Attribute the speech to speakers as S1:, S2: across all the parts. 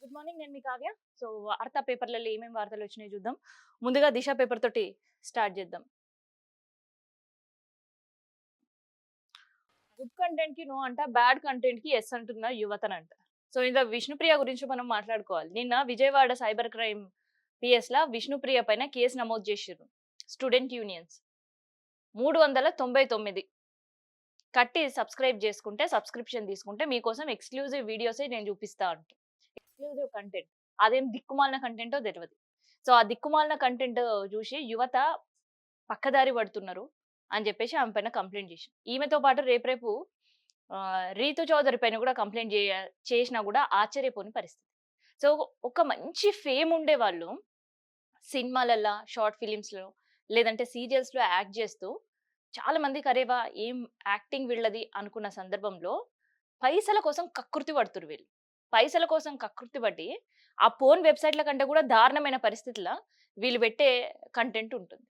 S1: Good morning. నేను మీ Kavya. So, వార్తా పేపర్‌లలో ఏమేం వార్తలొచ్చినాయో చూద్దాం. ముందుగా 'దిశ' పేపర్ తోటి స్టార్ట్ చేద్దాం. గుడ్ కంటెంట్‌కి నో అంట, బ్యాడ్ కంటెంట్‌కి యెస్ అంటున్న యువతనంట. సో, ఇందులో విష్ణుప్రియ గురించి మనం మాట్లాడుకోవాలి. నిన్న విజయవాడ సైబర్ క్రైమ్ పిఎస్‌ల విష్ణుప్రియ పైన కేసు నమోదు చేషిర్రు. స్టూడెంట్ యూనియన్స్ 399 కట్టి సబ్స్క్రైబ్ చేసుకుంటే, సబ్స్క్రిప్షన్ తీసుకుంటే మీకోసం ఎక్స్‌క్లూజివ్ వీడియోసే నేను చూపిస్తా అంట. Exclusive content. అదేం దిక్కుమాలిన కంటెంటో తెలవదు. సో, ఆ దిక్కుమాలిన కంటెంట్ చూసి యువత పక్కదారి పడుతున్నారు అని చెప్పేసి ఆమె పైన కంప్లెయింట్ చేసింది. ఈమెతో పాటు రేపు రీతు చౌదరి పైన కూడా కంప్లెయింట్ చేసినా కూడా ఆశ్చర్యపోని పరిస్థితి. సో, ఒక మంచి ఫేమ్ ఉండేవాళ్ళు సినిమాలల్ల, షార్ట్ ఫిలిమ్స్‌లో లేదంటే సీరియల్స్‌లో యాక్ట్ చేస్తూ చాలా మందికి అరేవా! ఏం యాక్టింగ్ వీళ్ళది అనుకున్న సందర్భంలో పైసల కోసం కకృతి పడుతుర్రు వీళ్ళు. పైసల కోసం కకృతి పడి ఆ పోర్న్ వెబ్‌సైట్‌ల కంటే కూడా దారుణమైన పరిస్థితిల వీళ్ళు పెట్టే కంటెంట్ ఉంటుంది.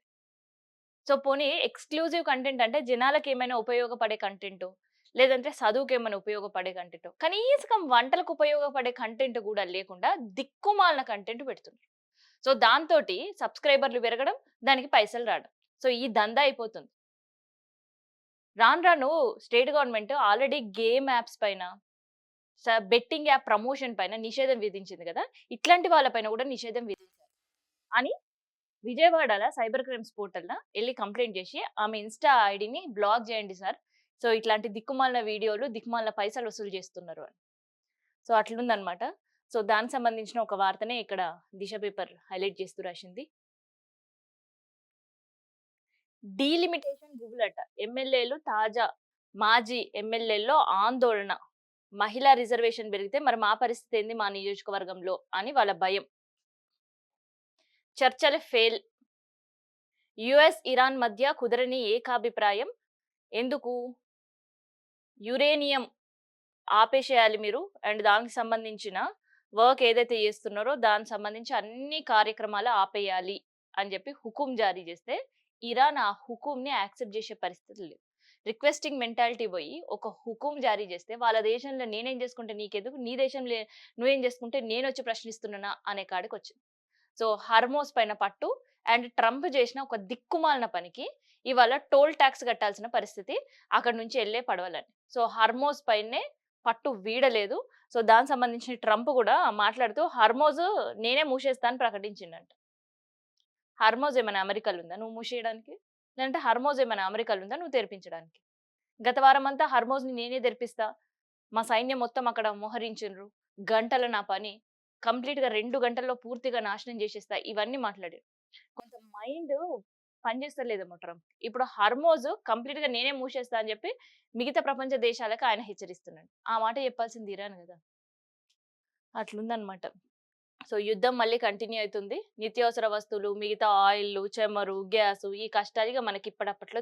S1: సో, పోనీ ఎక్స్‌క్లూజివ్ కంటెంట్ అంటే జనాలకేమైనా ఉపయోగపడే కంటెంటో, లేదంటే చదువుకేమైనా ఉపయోగపడే కంటెంటో, కనీసం వంటలకు ఉపయోగపడే కంటెంట్ గూడా లేకుండా దిక్కుమాలిన కంటెంట్ పెడుతున్నారు. సో, దాంతోటి సబ్‌స్క్రైబర్‌లు పెరగడం, దానికి పైసలు రావడం. సో, ఈ దందా అయిపోతుంది. రాను రాను state government already game apps పైన, బెట్టింగ్ యాప్ ప్రమోషన్ పైన నిషేధం విధించింది గదా! ఇట్లాంటి వాళ్ళ పైన గూడా నిషేధం విధించాలి అని విజయవాడల సైబర్ క్రైమ్స్ పోర్టల్‌న ఎళ్లి కంప్లెయింట్ చేసి, ఆమె ఇన్‌స్టా ఐడీని బ్లాక్ చేయండి సార్. సో, ఇట్లాంటి దిక్కుమాలిన వీడియోలు, దిక్కుమాలిన పైసలు వసూలు చేస్తున్నారు అని. సో, అట్లుందనమాట. సో, దానికి సంబంధించిన ఒక వార్తనే ఇక్కడ దిశ పేపర్ హైలైట్ చేస్తూ రాసింది. డీలిమిటేషన్ గూగుల్ అట. మాజీ ఎమ్మెల్యేల్లో ఆందోళన. మహిళా రిజర్వేషన్ పెరిగితే మరి మా పరిస్థితి ఏంది మా నియోజకవర్గంలో అని వాళ్ళ భయం. చర్చలు ఫెయిల్. యూఎస్, ఇరాన్ మధ్య కుదరని ఏకాభిప్రాయం. ఎందుకు? యురేనియం ఆపేసేయాలి మీరు. అండ్ దానికి సంబంధించిన వర్క్ ఏదైతే చేస్తున్నారో దానికి సంబంధించి అన్ని కార్యక్రమాలు ఆపేయాలి అని చెప్పి హుకుం జారీ చేస్తే, ఇరాన్ ఆ హుకుంని యాక్సెప్ట్ చేసే పరిస్థితి లేదు. రిక్వెస్టింగ్ మెంటాలిటీ పోయి ఒక హుకుం జారీ చేస్తే, వాళ్ళ దేశంలో నేనేం చేసుకుంటే నీకెందుకు? నీ దేశంలో నువ్వేం చేసుకుంటే నేనొచ్చి ప్రశ్నిస్తున్నానా అనే కాడికొచ్చింది. సో, హర్మోస్ పైన పట్టు అండ్ ట్రంప్ చేసిన ఒక దిక్కుమాలిన పనికి ఇవాళ టోల్ టాక్స్ కట్టాల్సిన పరిస్థితి అక్కడి నుంచి ఎళ్ళే పడవలని. సో, హర్మోస్ పైనే పట్టు వీడలేదు. సో, దానికి సంబంధించి ట్రంప్ కూడా మాట్లాడుతూ హర్మోజ్ నేనే మూసేస్తా అని ప్రకటించిండంట. హర్మోజ్ ఏమైనా అమెరికాలో ఉందా నువ్వు మూసేయడానికి? లేదంటే హర్మోజ్ ఏమైనా అమెరికాలో ఉందా నువ్వు తెరిపించడానికి? గత వారమంతా హర్మోజ్‌ని నేనే తెరిపిస్తా. మా సైన్యం మొత్తం అక్కడ మోహరించిండ్రు. గంటల నా పని. కంప్లీట్‌గా 2 గంటల్లో పూర్తిగా నాశనం చేసేస్తా. ఇవన్నీ మాట్లాడారు. కొంత మైండ్ పనిచేస్తలేదేమో ట్రంప్. ఇప్పుడు హర్మోజ్ కంప్లీట్‌గా నేనే మూసేస్తా అని చెప్పి మిగతా ప్రపంచ దేశాలకు ఆయన హెచ్చరిస్తున్నాడు. ఆ మాట చెప్పాల్సింది ఇరాన్ గదా! అట్లుందనమాట. సో, యుద్ధం మళ్ళీ కంటిన్యూ అయితుంది. నిత్యావసర వస్తువులు, మిగతా ఆయిల్‌లు, చమురు, గ్యాసు ఈ కష్టాలు ఇగ మనకి ఇప్పటప్పట్లో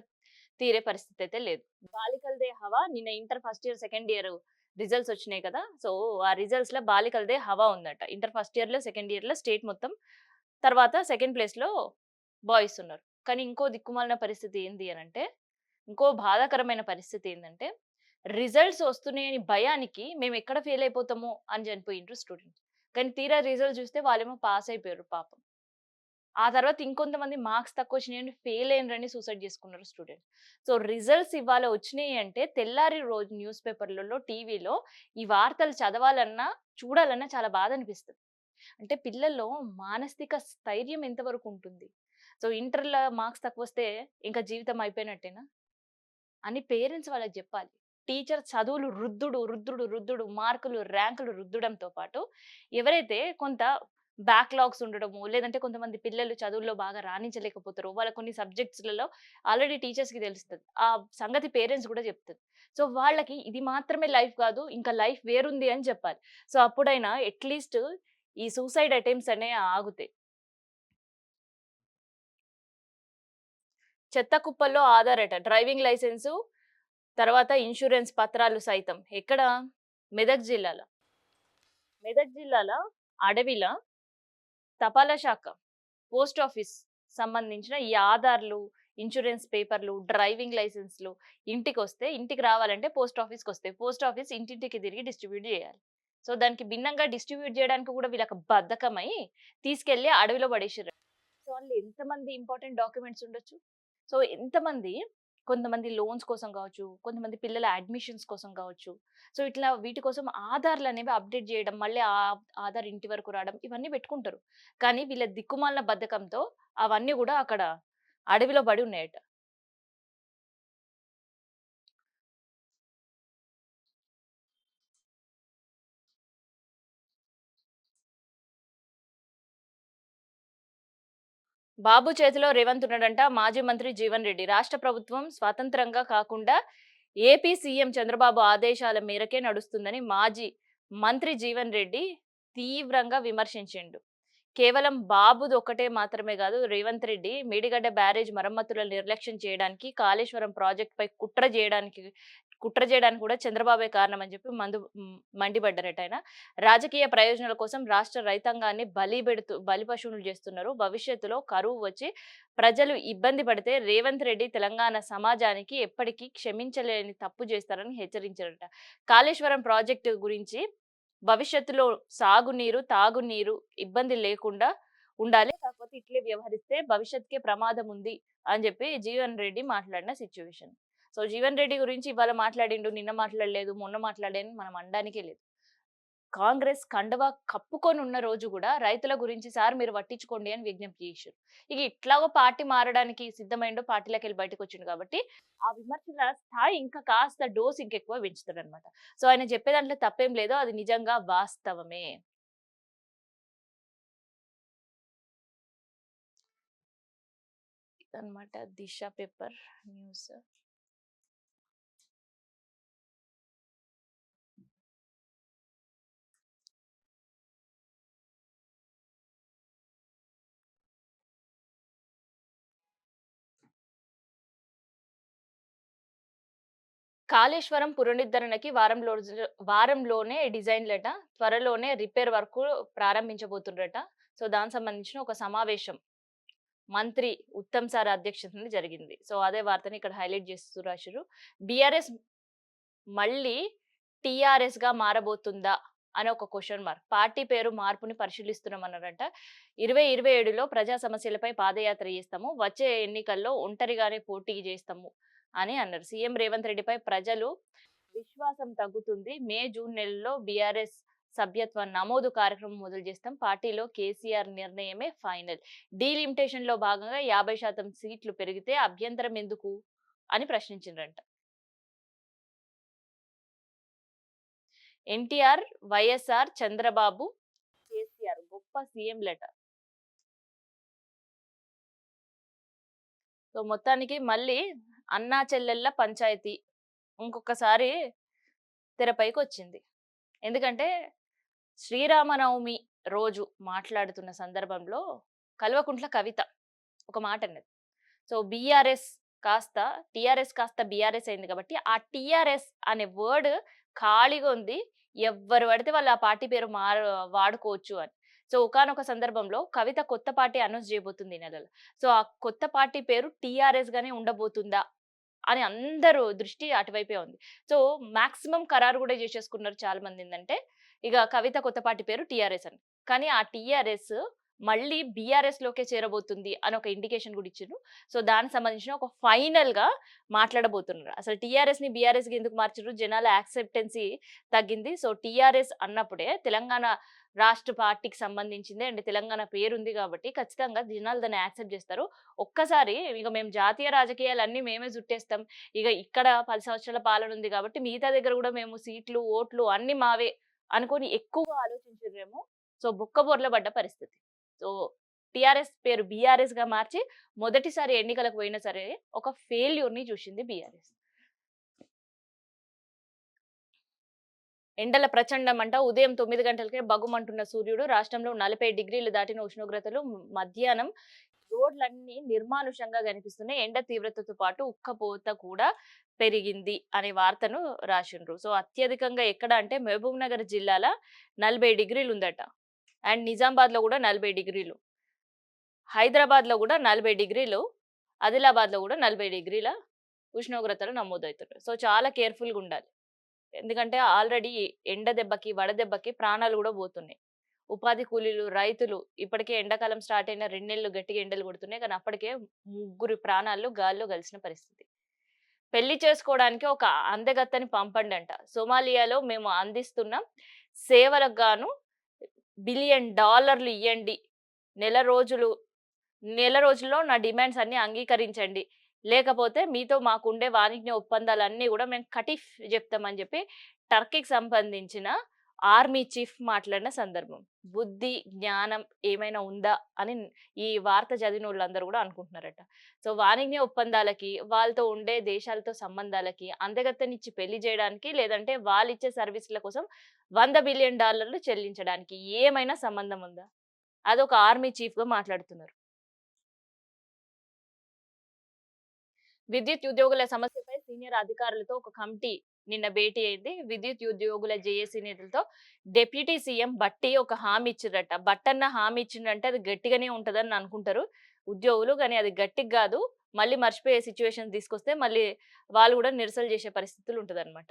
S1: తీరే పరిస్థితి అయితే లేదు. బాలికలదే హవా. నిన్న inter first year, second year results వచ్చినాయి కదా! సో, ఆ రిజల్ట్స్‌లో బాలికలదే హవా ఉందట. ఇంటర్ ఫస్ట్ ఇయర్‌లో, సెకండ్ ఇయర్‌లో స్టేట్ మొత్తం. తర్వాత సెకండ్ ప్లేస్‌లో బాయ్స్ ఉన్నారు. కానీ ఇంకో దిక్కుమాలిన పరిస్థితి ఏంది అనంటే, ఇంకో బాధాకరమైన పరిస్థితి ఏందంటే, రిజల్ట్స్ వస్తున్నాయని భయానికి మేమెక్కడ ఫెయిల్ అయిపోతామో అని చనిపోయిండ్రు స్టూడెంట్స్. కానీ తీరా రిజల్ట్స్ చూస్తే వాళ్ళేమో పాస్ అయిపోయారు పాపం. ఆ తర్వాత ఇంకొంతమంది మార్క్స్ తక్కువొచ్చినాయని ఫెయిల్ అయ్యిండ్రని సూసైడ్ చేసుకున్నారు స్టూడెంట్స్. సో, రిజల్ట్స్ ఇవాళ వచ్చినాయి అంటే తెల్లారి రోజు న్యూస్ పేపర్‌లలో, టీవీలో ఈ వార్తలు చదవాలన్నా, చూడాలన్నా చాలా బాధనిపిస్తది. అంటే పిల్లల్లో మానసిక స్థైర్యం ఎంతవరకు ఉంటుంది? సో, ఇంటర్‌లో మార్క్స్ తక్కువొస్తే ఇంకా జీవితం అయిపోయినట్టేనా? అని పేరెంట్స్ వాళ్ళకి జెప్పాలి. టీచర్ చదువులు రుద్దుడు, మార్కులు, ర్యాంకులు రుద్దడంతో పాటు ఎవరైతే కొంత బ్యాక్‌లాగ్స్ ఉండడము, లేదంటే కొంతమంది పిల్లలు చదువుల్లో బాగా రాణించలేకపోతారో, వాళ్ళ కొన్ని సబ్జెక్ట్స్‌లలో ఆల్రెడీ టీచర్స్‌కి తెలుస్తది. ఆ సంగతి పేరెంట్స్ గూడా జెప్తది. సో, వాళ్ళకి ఇది మాత్రమే లైఫ్ గాదు, ఇంకా లైఫ్ వేరుంది అని జెప్పాలి. సో, అప్పుడైనా అట్‌లీస్ట్ ఈ సూసైడ్ అటెంప్ట్స్ అనేయి ఆగుతాయి. చెత్త కుప్పల్లో ఆధార్ అట. డ్రైవింగ్ లైసెన్సు, తర్వాత ఇన్స్యూరెన్స్ పత్రాలు సైతం. ఎక్కడ? మెదక్ జిల్లాలో. మెదక్ జిల్లాల అడవిల తపాలా శాఖ, పోస్ట్ ఆఫీస్ సంబంధించిన ఈ ఆధార్‌లు, ఇన్స్యూరెన్స్ పేపర్‌లు, డ్రైవింగ్ లైసెన్స్‌లు ఇంటికొస్తే ఇంటికి రావాలంటే పోస్ట్ ఆఫీస్‌కొస్తాయి. పోస్ట్ ఆఫీస్ ఇంటింటికి తిరిగి డిస్ట్రిబ్యూట్ జేయాలి. సో దానికి భిన్నంగా డిస్ట్రిబ్యూట్ చేయడానికి కూడా వీళ్ళకి బద్ధకమై తీసుకెళ్లి అడవిలో పడేసిర్రు. సో అందులో ఎంతమంది ఇంపార్టెంట్ డాక్యుమెంట్స్ ఉండొచ్చు. సో ఎంతమంది కొంతమంది లోన్స్ కోసం కావచ్చు, కొంతమంది పిల్లల అడ్మిషన్స్ కోసం కావచ్చు. సో ఇట్లా వీటి కోసం ఆధార్‌లనేవి అప్‌డేట్ జేయడం, మళ్ళీ ఆధార్ ఇంటి వరకు రావడం ఇవన్నీ పెట్టుకుంటారు. కానీ వీళ్ళ దిక్కుమాలిన బద్ధకంతో అవన్నీ గూడా అక్కడ అడవిలో పడి ఉన్నాయట. బాబు చేతిలో రేవంత్ ఉన్నాడంట మాజీ మంత్రి జీవన్ రెడ్డి. రాష్ట్ర ప్రభుత్వం స్వతంత్రంగా కాకుండా ఏపీ సీఎం చంద్రబాబు ఆదేశాల మేరకే నడుస్తుందని మాజీ మంత్రి జీవన్ రెడ్డి తీవ్రంగా విమర్శించిండు. కేవలం బాబుది ఒక్కటే మాత్రమే గాదు. రేవంత్ రెడ్డి మేడిగడ్డ బ్యారేజ్ మరమ్మతులను నిర్లక్ష్యం చేయడానికి, కాళేశ్వరం ప్రాజెక్ట్‌పై కుట్ర చేయడానికి కూడా చంద్రబాబే కారణమని చెప్పి మండిపడ్డారట ఆయన. రాజకీయ ప్రయోజనాల కోసం రాష్ట్ర రైతాంగాన్ని బలి పశువులు చేస్తున్నారు. భవిష్యత్తులో కరువు వచ్చి ప్రజలు ఇబ్బంది పడితే రేవంత్ రెడ్డి తెలంగాణ సమాజానికి ఎప్పటికీ క్షమించలేని తప్పు చేస్తారని హెచ్చరించారట. కాళేశ్వరం ప్రాజెక్టు గురించి భవిష్యత్తులో సాగునీరు, తాగునీరు ఇబ్బంది లేకుండా ఉండాలి. కాకపోతే ఇట్లే వ్యవహరిస్తే భవిష్యత్తుకే ప్రమాదం ఉంది అని చెప్పి జీవన్ రెడ్డి మాట్లాడిన సిట్యుయేషన్. సో జీవన్ రెడ్డి గురించి ఇవాళ మాట్లాడిండు, నిన్న మాట్లాడలేదు, మొన్న మాట్లాడాను మనం అనడానికే లేదు. కాంగ్రెస్ కండువా కప్పుకొని ఉన్న రోజు గూడా రైతుల గురించి సార్ మీరు పట్టించుకోండి అని విజ్ఞప్తి చేశారు. ఇక ఇట్లాగో పార్టీ మారడానికి సిద్ధమైండు, పార్టీలోకెళ్ళి బయటకొచ్చిండు కాబట్టి, ఆ విమర్శల స్థాయి ఇంకా కాస్త డోస్ ఇంకెక్కువ పెంచుతాడనమాట. సో ఆయన చెప్పే దాంట్లో తప్పేం లేదు. అది నిజంగా వాస్తవమే. ఇదనమాట దిశ పేపర్ న్యూస్. కాళేశ్వరం పునరుద్ధరణకి వారంలోనే డిజైన్‌లట. త్వరలోనే రిపేర్ వర్క్ ప్రారంభించబోతుండ్రట. సో దానికి సంబంధించిన ఒక సమావేశం మంత్రి ఉత్తమ్ సార్ అధ్యక్షతన జరిగింది. సో అదే వార్తని ఇక్కడ హైలైట్ చేస్తూ రాసిర్రు. బీఆర్ఎస్ మళ్ళీ టీఆర్ఎస్‌గా మారబోతుందా? అని ఒక క్వెషన్ మార్క్. పార్టీ పేరు మార్పుని పరిశీలిస్తున్నామన్నారంట. 2027లో ప్రజా సమస్యలపై పాదయాత్ర చేస్తాము. వచ్చే ఎన్నికల్లో ఒంటరిగానే పోటీ చేస్తాము అని అన్నారు. సీఎం రేవంత్ రెడ్డిపై ప్రజలు విశ్వాసం తగ్గుతుంది. మే, జూన్ నెలల్లో బీఆర్ఎస్ సభ్యత్వ నమోదు కార్యక్రమం మొదలు చేస్తాం. పార్టీలో కేసీఆర్ నిర్ణయమే ఫైనల్. డీలిమిటేషన్ లో భాగంగా 50% సీట్లు పెరిగితే అభ్యంతరం ఎందుకు అని ప్రశ్నించిండ్రంట. ఎన్టీఆర్, వైఎస్ఆర్, చంద్రబాబు, కేసీఆర్ గొప్ప సీఎంలట. సో మొత్తానికి మళ్ళీ అన్నా చెల్లెళ్ళ పంచాయతీ ఇంకొకసారి తెరపైకి వచ్చింది. ఎందుకంటే శ్రీరామనవమి రోజు మాట్లాడుతున్న సందర్భంలో కల్వకుంట్ల కవిత ఒక మాట అన్నది. సో బీఆర్ఎస్ కాస్త టీఆర్ఎస్ కాస్త బీఆర్ఎస్ అయింది కాబట్టి ఆ టీఆర్ఎస్ అనే వర్డ్ ఖాళీగా ఉంది. ఎవ్వరు పడితే వాళ్ళు ఆ పార్టీ పేరు వాడుకోవచ్చు అని. సో ఒకానొక సందర్భంలో కవిత కొత్త పార్టీ అనౌన్స్ చేయబోతుంది ఈ నెలలో. సో ఆ కొత్త పార్టీ పేరు టీఆర్ఎస్ గానే ఉండబోతుందా అని అందరూ దృష్టి అటువైపే ఉంది. సో మాక్సిమం ఖరారు కూడా చేసేసుకున్నారు చాలా మంది ఏందంటే, ఇక కవిత కొత్త పార్టీ పేరు టీఆర్ఎస్ అని. కానీ ఆ టీఆర్ఎస్ మళ్ళీ బీఆర్ఎస్ లోకే చేరబోతుంది అని ఒక ఇండికేషన్ కూడా ఇచ్చిండ్రు. సో దానికి సంబంధించిన ఒక ఫైనల్‌గా మాట్లాడబోతున్నారు. అసలు టీఆర్ఎస్‌ని బీఆర్ఎస్‌కి ఎందుకు మార్చిర్రు? జనాల యాక్సెప్టెన్సీ తగ్గింది. సో టీఆర్ఎస్ అన్నప్పుడే తెలంగాణ రాష్ట్ర పార్టీకి సంబంధించింది అండ్ తెలంగాణ పేరుంది కాబట్టి ఖచ్చితంగా జనాలు దాన్ని యాక్సెప్ట్ చేస్తారు. ఒక్కసారి ఇక మేము జాతీయ రాజకీయాలన్నీ మేమే జుట్టేస్తాం. ఇక ఇక్కడ 10 సంవత్సరాల పాలన ఉంది కాబట్టి మిగతా దగ్గర కూడా మేము సీట్లు, ఓట్లు అన్నీ మావే అనుకోని ఎక్కువగా ఆలోచించిర్రేమో. సో బొక్కబోర్ల పడ్డ పరిస్థితి. సో టీఆర్ఎస్ పేరు బీఆర్ఎస్‌గా మార్చి మొదటిసారి ఎన్నికలకు పోయినా సరే ఒక ఫెయిల్యూర్‌ని చూసింది బీఆర్ఎస్. ఎండల ప్రచండమంట ఉదయం 9 గంటలకే భగ్గుమంటున్న సూర్యుడు. రాష్ట్రంలో 40 డిగ్రీలు దాటిన ఉష్ణోగ్రతలు. మధ్యాహ్నం రోడ్లన్నీ నిర్మానుషంగా కనిపిస్తున్నాయి. ఎండ తీవ్రతతో పాటు ఉక్కపోత కూడా పెరిగింది అనే వార్తను రాసిండ్రు. సో అత్యధికంగా ఎక్కడ అంటే మహబూబ్ నగర్ జిల్లాల 40 డిగ్రీలు ఉందట. అండ్ నిజామాబాద్‌లో కూడా 40 డిగ్రీలు. హైదరాబాద్‌లో కూడా 40 డిగ్రీలు. ఆదిలాబాద్‌లో కూడా 40 డిగ్రీల ఉష్ణోగ్రతలు నమోదవుతున్నాయి. సో చాలా కేర్‌ఫుల్‌గా ఉండాలి. ఎందుకంటే ఆల్రెడీ ఎండ దెబ్బకి, వడదెబ్బకి ప్రాణాలు గూడా పోతున్నాయి. ఉపాధి కూలీలు, రైతులు ఇప్పటికే ఎండాకాలం స్టార్ట్ అయిన 2 నెలలు గట్టిగా ఎండలు కొడుతున్నాయి. కానీ అప్పటికే ముగ్గురు ప్రాణాలు గాల్లో కలిసిన పరిస్థితి. పెళ్లి చేసుకోవడానికి ఒక అందగత్తెని పంపండంట. సోమాలియాలో మేము అందిస్తున్న సేవలకు గాను $1 బిలియన్ ఇయ్యండి. నెల రోజులు నెల రోజుల్లో నా డిమాండ్స్ అన్నీ అంగీకరించండి. లేకపోతే మీతో మాకుండే వాణిజ్య ఒప్పందాలన్నీ గూడా మేము కటిఫ్ జెప్తామని జెప్పి టర్కీకి సంబంధించిన ఆర్మీ చీఫ్ మాట్లాడిన సందర్భం. బుద్ధి, జ్ఞానం ఏమైనా ఉందా అని ఈ వార్త చదివినోళ్ళందరూ గూడా అనుకుంటున్నారట. సో, వాణిజ్య ఒప్పందాలకి, వాళ్ళతో ఉండే దేశాలతో సంబంధాలకి, అందగత్తెనిచ్చి పెళ్లి జేయడానికి, లేదంటే వాళ్ళిచ్చే సర్వీసుల కోసం $100 బిలియన్ చెల్లించడానికి ఏమైనా సంబంధం ఉందా? అదొక ఆర్మీ చీఫ్‌గా మాట్లాడుతున్నారు. విద్యుత్ ఉద్యోగుల సమస్యపై సీనియర్ అధికారులతో ఒక కమిటీ నిన్న భేటీ అయింది. విద్యుత్ ఉద్యోగుల జేఏసీ నేతలతో డిప్యూటీ సీఎం భట్టి ఒక హామీ ఇచ్చిర్రట. భట్టన్న హామీ ఇచ్చిండంటే అది గట్టిగానే ఉంటదని అనుకుంటారు ఉద్యోగులు. కానీ అది గట్టిగా గాదు. మళ్ళీ మర్చిపోయే సిట్యుయేషన్ తీసుకొస్తే మళ్ళీ వాళ్ళు గూడా నిరసనలు చేసే పరిస్థితులు ఉంటదన్నమాట.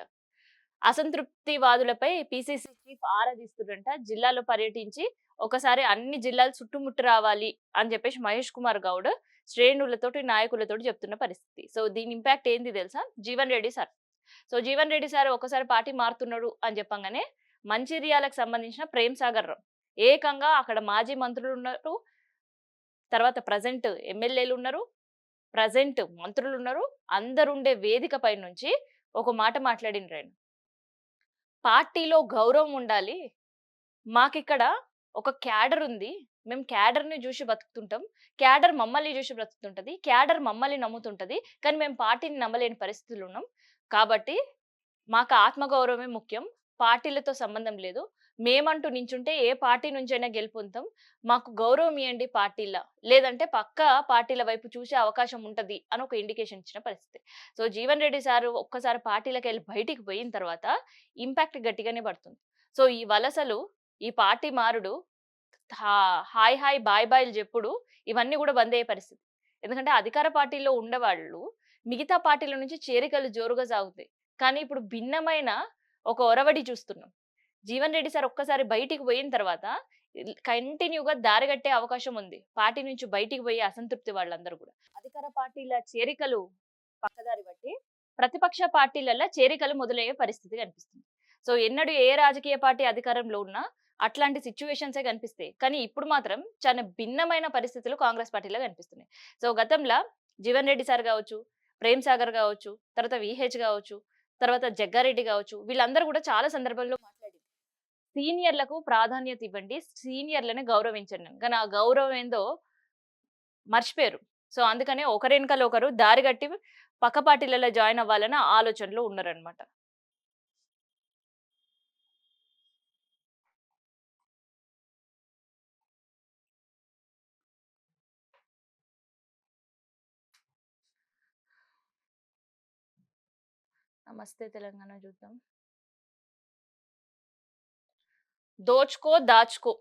S1: అసంతృప్తివాదులపై పీసీసీ చీఫ్ ఆరా తీస్తుర్రంట. జిల్లాలో పర్యటించి ఒకసారి అన్ని జిల్లాలు చుట్టుముట్టి రావాలి అని చెప్పేసి మహేష్ కుమార్ గౌడ్ శ్రేణులతోటి, నాయకులతోటి చెప్తున్న పరిస్థితి. సో, దీని ఇంపాక్ట్ ఏంది తెలుసా? Jeevan Reddy sir. So, Jeevan Reddy sir ఒకసారి పార్టీ మారుతున్నాడు అని చెప్పంగానే మంచిర్యాలకు సంబంధించిన ప్రేమ్ సాగర్ రావు ఏకంగా అక్కడ మాజీ మంత్రులున్నారు. తర్వాత ప్రెజెంట్ ఎమ్మెల్యేలున్నారు. ప్రెజెంట్ మంత్రులున్నారు. అందరుండే వేదిక పై నుంచి ఒక మాట మాట్లాడిండ్రాయన. పార్టీలో గౌరవం ఉండాలి. మాకిక్కడ ఒక క్యాడర్ ఉంది. మేము క్యాడర్‌ని జూసి బతుకుతుంటాం. క్యాడర్ మమ్మల్ని జూసి బ్రతుకుతుంటది. క్యాడర్ మమ్మల్ని నమ్ముతుంటది. కానీ మేము పార్టీని నమ్మలేని పరిస్థితుల్లో ఉన్నాం. కాబట్టి మాకు ఆత్మగౌరవమే ముఖ్యం. పార్టీలతో సంబంధం లేదు. మేమంటూ నించుంటే ఏ పార్టీ నుంచైనా గెలుపొందుతాం. మాకు గౌరవం ఇయ్యండి పార్టీల. లేదంటే పక్కా పార్టీల వైపు చూసే అవకాశం ఉంటది అని ఒక ఇండికేషన్ ఇచ్చిన పరిస్థితి. సో, జీవన్ రెడ్డి సారు ఒక్కసారి పార్టీలకెళ్ళి బయటికి పోయిన తర్వాత ఇంపాక్ట్ గట్టిగానే పడుతుంది. సో, ఈ వలసలు, ఈ పార్టీ మారుడు, హాయ్ హాయ్ బాయ్ బాయ్‌లు జెప్పుడు ఇవన్నీ గూడా బందయ్యే పరిస్థితి. ఎందుకంటే అధికార పార్టీలో ఉండేవాళ్ళు మిగతా పార్టీల నుంచి చేరికలు జోరుగా సాగుతాయి. కానీ ఇప్పుడు భిన్నమైన ఒక ఒరవడి చూస్తున్నాం. జీవన్ రెడ్డి సార్ ఒక్కసారి బయటికి పోయిన తర్వాత కంటిన్యూ‌గా దారిగట్టే అవకాశం ఉంది. పార్టీ నుంచి బయటికి పోయే అసంతృప్తి వాళ్ళందరూ గూడా. అధికార పార్టీల చేరికలు పక్కదారి బట్టి ప్రతిపక్ష పార్టీలల్ల చేరికలు మొదలయ్యే పరిస్థితి కనిపిస్తుంది. సో, ఎన్నడూ ఏ రాజకీయ పార్టీ అధికారంలో ఉన్నా అట్లాంటి సిట్యుయేషన్సే కనిపిస్తాయి. కానీ ఇప్పుడు మాత్రం చాలా భిన్నమైన పరిస్థితులు కాంగ్రెస్ పార్టీలో కనిపిస్తున్నాయి. సో, గతంల జీవన్ రెడ్డి సార్ గావచ్చు, ప్రేమ్ సాగర్ గావచ్చు, తర్వాత వీహెచ్ గావచ్చు, తర్వాత జగ్గారెడ్డి గావచ్చు, వీళ్ళందరూ గూడా చాలా సందర్భాల్లో మాట్లాడింది. సీనియర్‌లకు ప్రాధాన్యత ఇవ్వండి. సీనియర్‌లని గౌరవించండి అని. కానీ ఆ గౌరవం ఏందో మర్చిపోయారు. సో, అందుకనే ఒకరెనకాల ఒకరు దారిగట్టి పక్క పార్టీలలో జాయిన్ అవ్వాలన్న ఆలోచనలో ఉన్నారనమాట. నమస్తే తెలంగాణ చూద్దాం. దోచుకో, దాచుకో.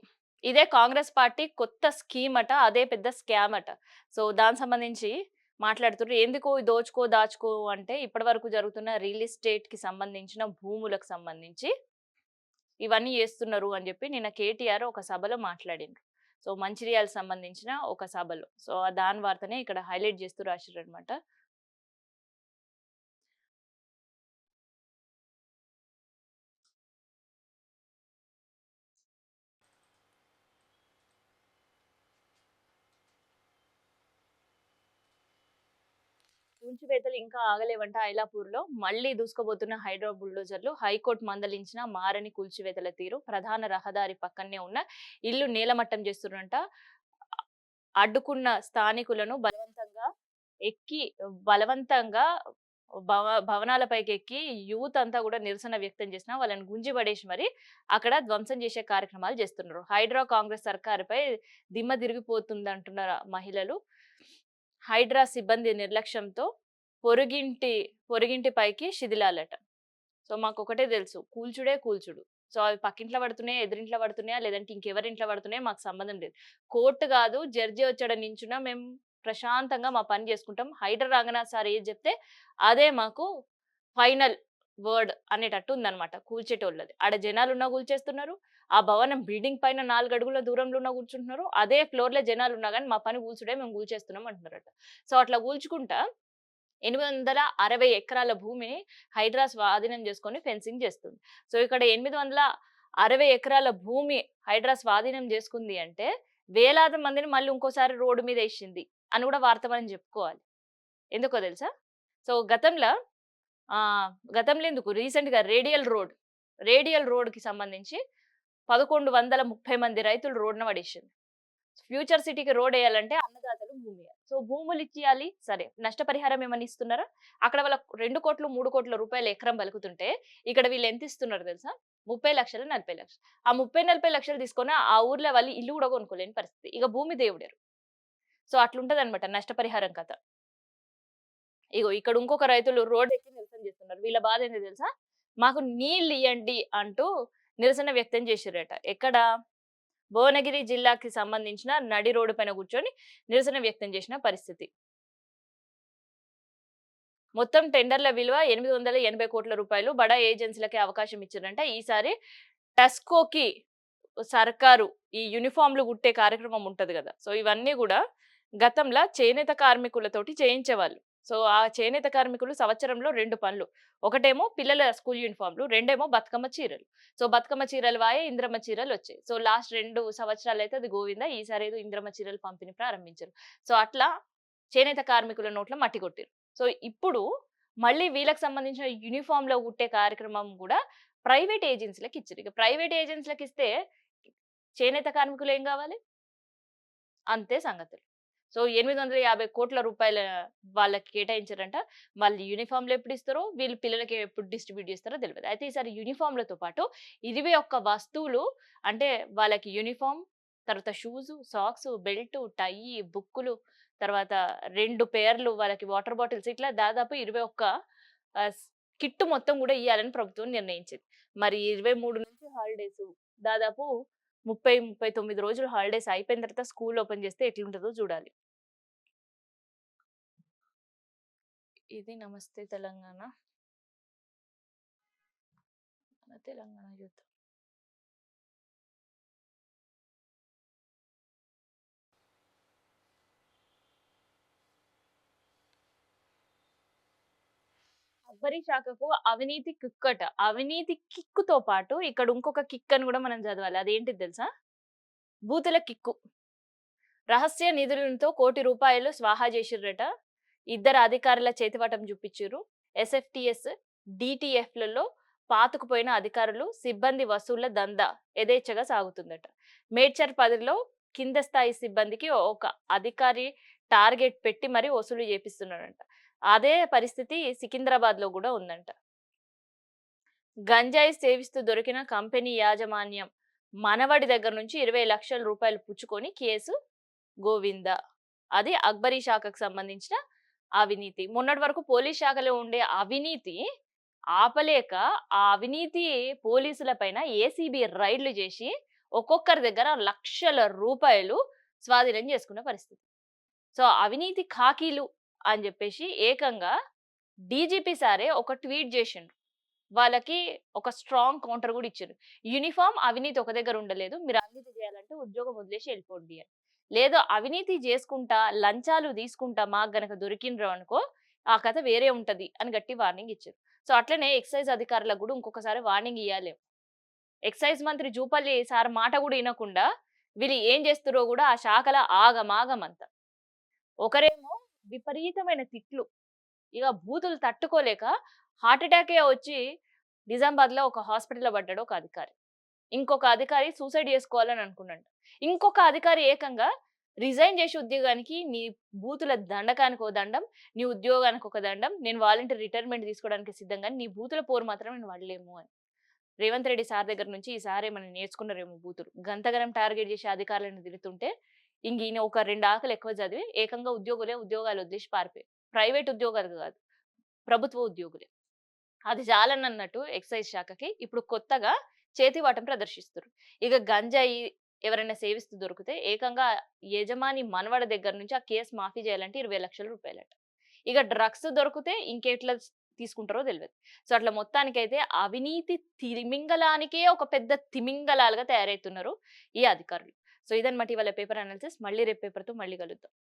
S1: ఇదే కాంగ్రెస్ పార్టీ కొత్త స్కీమ్ అట. అదే పెద్ద స్కామ్ అట. సో, దానికి సంబంధించి మాట్లాడుతుర్రు. ఎందుకు ఈ దోచుకో, దాచుకో అంటే ఇప్పటివరకు జరుగుతున్న రియల్ ఎస్టేట్‌కి సంబంధించిన భూములకు సంబంధించి ఇవన్నీ చేస్తున్నారు అని చెప్పి నిన్న కేటీఆర్ ఒక సభలో మాట్లాడిండ్రు. సో, మంచిర్యాలకు సంబంధించిన ఒక సభలో. సో, దాని వార్తనే ఇక్కడ హైలైట్ చేస్తూ రాసిర్రనమాట. కూల్చివేతలు ఇంకా ఆగలేవంట ఐలాపూర్‌లో. మళ్లీ దూసుకుపోతున్న హైడ్రా బుల్డోజర్లు. హైకోర్టు మందలించిన మారని కూల్చివేతల తీరు. ప్రధాన రహదారి పక్కనే ఉన్న ఇల్లు నేలమట్టం చేస్తుర్రంట. అడ్డుకున్న స్థానికులను ఎక్కి బలవంతంగా భవనాలపైకెక్కి యూత్ అంతా గూడా నిరసన వ్యక్తం చేసినా వాళ్ళని గుంజి పడేసి మరి అక్కడ ధ్వంసం చేసే కార్యక్రమాలు చేస్తున్నారు. హైడ్రా కాంగ్రెస్ సర్కారుపై దిమ్మ తిరిగిపోతుందంటున్నారు మహిళలు. హైడ్రా సిబ్బంది నిర్లక్ష్యంతో పొరుగింటి పైకి శిథిలాలట. సో, మాకొకటే తెలుసు. కూల్చుడే కూల్చుడు. సో, అవి పక్కింట్లో పడుతున్నాయా, ఎదురింట్లో పడుతున్నాయా, లేదంటే ఇంకెవరింట్లో పడుతున్నాయో మాకు సంబంధం లేదు. కోర్ట్ గాదు, జడ్జి వచ్చాడ నించున్నా మేము ప్రశాంతంగా మా పని చేసుకుంటాం. హైడ్రా రంగనాథ్ సార్ ఏది చెప్తే అదే మాకు ఫైనల్ వర్డ్ అనేటట్టు ఉందన్నమాట కూల్చేటోళ్ళది. ఆడ జనాలున్నా కూల్చేస్తున్నారు. ఆ భవనం బిల్డింగ్ పైన 4 అడుగుల దూరంలో ఉన్న కూర్చుంటున్నారు. అదే ఫ్లోర్‌లో జనాలున్నా గాని మా పని కూల్చుడే మేము కూల్చేస్తున్నాం అంటున్నారట. సో, అట్లా కూల్చుకుంటా 860 ఎకరాల భూమిని హైడ్రా స్వాధీనం చేసుకొని ఫెన్సింగ్ చేస్తుంది. సో, ఇక్కడ 860 ఎకరాల భూమి హైడ్రా స్వాధీనం చేసుకుంది అంటే, వేలాది మందిని మళ్ళీ ఇంకోసారి రోడ్డు మీద ఏసింది అని కూడా వార్త మనం చెప్పుకోవాలి. ఎందుకో తెలుసా? సో, గతంలో ఎందుకు రీసెంట్‌గా రేడియల్ రోడ్‌కి సంబంధించి 1130 మంది రైతులు రోడ్డున పడేసిండ్రు. ఫ్యూచర్ సిటీకి రోడేయాలంటే అన్నదాతలు భూమియ్యాలి. సో, భూములిచ్చియాలి సరే. నష్టపరిహారం ఏమన్నా ఇస్తున్నారా? అక్కడ వాళ్ళకి 2,00,00,000, 3,00,00,000 రూపాయలు ఎకరం పలుకుతుంటే, ఇక్కడ వీళ్ళు ఎంత ఇస్తున్నారు తెలుసా? 30,00,000, 40,00,000. ఆ 30, 40,00,000 తీసుకొని ఆ ఊర్లో వాళ్ళు ఇల్లు కూడా కొనుక్కోలేని పరిస్థితి. ఇక భూమి దేవుడెరుగు. సో, అట్లుంటదన్నమాట నష్టపరిహారం కథ. ఇగో ఇక్కడ ఇంకొక రైతులు రోడ్డెక్కి నిరసన చేస్తున్నారు. వీళ్ళ బాధ ఏందో తెలుసా? మాకు నీళ్ళియ్యండి అంటూ నిరసన వ్యక్తం చేసిర్రట. ఎక్కడ? భువనగిరి జిల్లాకి సంబంధించిన నడి రోడ్డు పైన కూర్చొని నిరసన వ్యక్తం చేసిన పరిస్థితి. మొత్తం టెండర్ల విలువ 880,00,00,000 బడా ఏజెన్సీలకే అవకాశం ఇచ్చారంట. ఈసారి టస్కోకి సర్కారు ఈ యూనిఫార్మ్‌లు కుట్టే కార్యక్రమం ఉంటది గదా! సో, ఇవన్నీ గూడా గతంల చేనేత కార్మికులతోటి చేయించేవాళ్ళు. సో, ఆ చేనేత కార్మికులు సంవత్సరంలో 2 పనులు. ఒకటేమో పిల్లల స్కూల్ యూనిఫార్మ్‌లు, రెండేమో బతుకమ్మ చీరలు. సో, బతుకమ్మ చీరలు వాయే ఇంద్రమ్మ చీరలొచ్చాయి. సో, లాస్ట్ 2 సంవత్సరాలైతే అది గోవిందా. ఈసారేదో ఇంద్రమ్మ చీరలు పంపిణీ ప్రారంభించారు. సో, అట్లా చేనేత కార్మికుల నోట్ల మట్టి కొట్టిర్రు. సో, ఇప్పుడు మళ్ళీ వీళ్ళకి సంబంధించిన యూనిఫార్మ్‌లో కుట్టే కార్యక్రమం గూడా ప్రైవేట్ ఏజెన్సీలకి ఇచ్చిర్రు. ఇక ప్రైవేట్ ఏజెన్సీలకిస్తే చేనేత కార్మికులు ఏం గావాలి? అంతే సంగతులు. సో, 850,00,00,000 వాళ్ళకి కేటాయించారంట. వాళ్ళు యూనిఫార్మ్‌లు ఎప్పుడిస్తారో, వీళ్ళు పిల్లలకి ఎప్పుడు డిస్ట్రిబ్యూట్ చేస్తారో తెలవదు. అయితే ఈసారి యూనిఫార్మ్‌లతో పాటు 21 వస్తువులు అంటే వాళ్ళకి యూనిఫార్మ్, తర్వాత షూసు, సాక్సు, బెల్టు, టయ్యి, బుక్కులు, తర్వాత 2 పేర్లు వాళ్ళకి వాటర్ బాటిల్స్ ఇట్లా దాదాపు 21 ఆహ్, స్ కిట్ మొత్తం గూడా ఇయ్యాలని ప్రభుత్వం నిర్ణయించింది. మరి 23 నుంచి హాలిడేసు. దాదాపు 30, 39 రోజులు హాలిడేస్ అయిపోయిన తర్వాత స్కూల్ ఓపెన్ చేస్తే ఎట్లుంటదో చూడాలి. ఇది నమస్తే తెలంగాణ. మన తెలంగాణ యూత్. కొబ్బరి శాఖకు అవినీతి కిక్కట. అవినీతి కిక్కుతో పాటు ఇక్కడ ఇంకొక కిక్ అని గూడా మనం చదవాలి. అదేంటిది తెలుసా? బూతుల కిక్కు. రహస్య నిధులతో ₹1,00,00,000 స్వాహా చేసిర్రట. ఇద్దరు అధికారుల చేతివాటం చూపిచ్చిర్రు. ఎస్ఎఫ్టీఎస్, డీటీఎఫ్‌లలో పాతుకుపోయిన అధికారులు, సిబ్బంది వసూళ్ల దందా యథేచ్ఛగా సాగుతుందట. మేడ్చల్ 10లో కింద స్థాయి సిబ్బందికి ఒక అధికారి టార్గెట్ పెట్టి మరి వసూలు చేపిస్తున్నాడంట. అదే పరిస్థితి సికింద్రాబాద్‌లో గూడా ఉందంట. గంజాయి సేవిస్తూ దొరికిన కంపెనీ యాజమాన్యం మనవడి దగ్గర నుంచి 20,00,000 రూపాయలు పుచ్చుకొని కేసు గోవిందా. అది అక్బరీ శాఖకు సంబంధించిన అవినీతి. మొన్నటి వరకు పోలీస్ శాఖలో ఉండే అవినీతి ఆపలేక, ఆ అవినీతి పోలీసుల పైన ఏసీబీ రైడ్‌లు జేసి, ఒక్కొక్కరి దగ్గర లక్షల రూపాయలు స్వాధీనం చేసుకున్న పరిస్థితి. సో, అవినీతి ఖాకీలు అని జెప్పేసి ఏకంగా డీజీపీ సారే ఒక ట్వీట్ జేషిండ్రు. వాళ్ళకి ఒక స్ట్రాంగ్ కౌంటర్ గూడా ఇచ్చిర్రు. యూనిఫార్మ్, అవినీతి ఒక దగ్గర ఉండలేదు. మీరు అవినీతి జేయాలంటే ఉద్యోగం వదిలేసి ఎళ్ళిపోండి అని. లేదు అవినీతి జేసుకుంటా, లంచాలు తీసుకుంటా మాకు గనక దొరికిండ్రు అనుకో, ఆ కథ వేరే ఉంటది అని గట్టి వార్నింగ్ ఇచ్చిర్రు. సో, అట్లనే ఎక్సైజ్ అధికారులకు గూడా ఇంకొకసారి వార్నింగ్ ఇయ్యాలేమో. ఎక్సైజ్ మంత్రి జూపల్లి సార్ మాట గూడా ఇనకుండా వీళ్ళు ఏం జేస్తుర్రో గూడా ఆ శాఖల ఆగమాగమంత. ఒకరేమో విపరీతమైన తిట్లు. ఇగ బూతులు తట్టుకోలేక హార్ట్ అటాకే వచ్చి నిజామాబాద్‌లో ఒక హాస్పిటల్‌లో పడ్డాడు ఒక అధికారి. ఇంకొక అధికారి సూసైడ్ చేసుకోవాలని అనుకున్నాడంట. ఇంకొక అధికారి ఏకంగా రిజైన్ చేసి ఉద్యోగానికి నీ బూతుల దండకానికి ఓ దండం, నీ ఉద్యోగానికి ఒక దండం, నేను వాలంటీర్ రిటైర్మెంట్ తీసుకోవడానికి సిద్ధం గాని నీ బూతుల పోరు మాత్రం నేను వడలేము అని. రేవంత్ రెడ్డి సార్ దగ్గర నుంచి ఈ సార్ ఏమన్నా నేర్చుకున్నారేమో బూతులు. గంతగనం టార్గెట్ చేసి అధికారులను తిడుతుంటే ఈయన ఒక 2 ఆకులు ఎక్కువ చదివి ఏకంగా ఉద్యోగాలు వదిలేసి పారిపోయారు. ప్రైవేట్ ఉద్యోగాలు కాదు. ప్రభుత్వ ఉద్యోగులే. అది చాలనన్నట్టు ఎక్సైజ్ శాఖకి ఇప్పుడు కొత్తగా చేతివాటం ప్రదర్శిస్తుర్రు. ఇక గంజాయి ఎవరైనా సేవిస్తూ దొరికితే ఏకంగా యజమాని మనవడి దగ్గర నుంచి ఆ కేస్ మాఫీ చేయాలంటే 20,00,000 రూపాయలట. ఇక డ్రగ్స్ దొరికితే ఇంకెట్లా తీసుకుంటారో తెలవదు. సో, అట్లా మొత్తానికైతే అవినీతి తిమింగలానికే ఒక పెద్ద తిమింగలాలుగా తయారైతున్నారు ఈ అధికారులు. సో, ఇదన్నమాట ఇవాళ పేపర్ అనాలిసిస్. మళ్ళీ రేపు పేపర్‌తో మళ్ళీ కలుద్దాం.